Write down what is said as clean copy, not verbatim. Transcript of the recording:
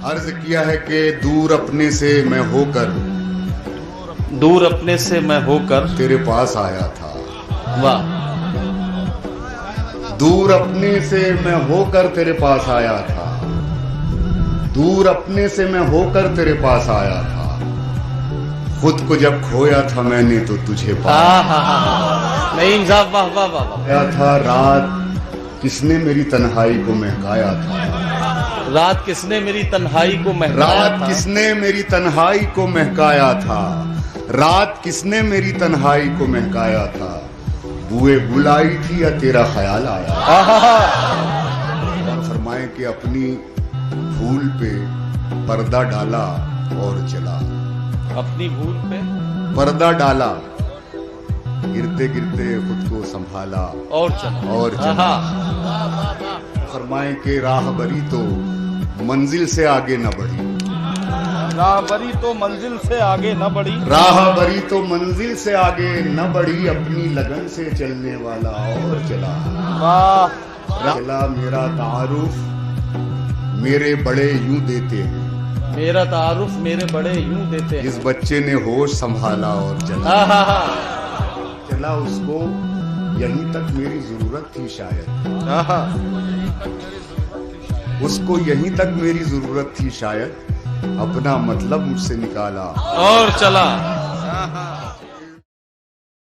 अर्ज किया है कि दूर अपने से मैं होकर तेरे पास आया था। वाह। दूर अपने से मैं होकर तेरे पास आया था। दूर अपने से मैं होकर तेरे पास आया था। खुद को जब खोया था मैंने तो तुझे पाया। नहीं साहब, वाह वाह वाह। आया था रात किसने मेरी तन्हाई को महकाया था। रात किसने मेरी तन्हाई को महकाया रात था। किसने मेरी तन्हाई को महकाया था। रात किसने मेरी तन्हाई को महकाया था। बुए बुलाई थी या तेरा ख्याल आया। और फरमाए कि अपनी भूल पे पर्दा डाला और चला। अपनी भूल पे पर्दा डाला, गिरते गिरते खुद को संभाला और चला। और चला। फरमाए कि राहबरी तो मंजिल से आगे न बढ़ी। राहबरी तो मंजिल से आगे न बढ़ी। राहबरी तो मंजिल से आगे न बढ़ी। अपनी लगन से चलने वाला और चला। वाह। चला मेरा तारुफ मेरे बड़े यूं देते हैं। मेरा तारुफ मेरे बड़े यूं देते हैं। इस बच्चे ने होश संभाला और चला। चला उसको यहीं तक मेरी जरूरत थी शायद। उसको यहीं तक मेरी जरूरत थी शायद। अपना मतलब मुझसे निकाला और चला।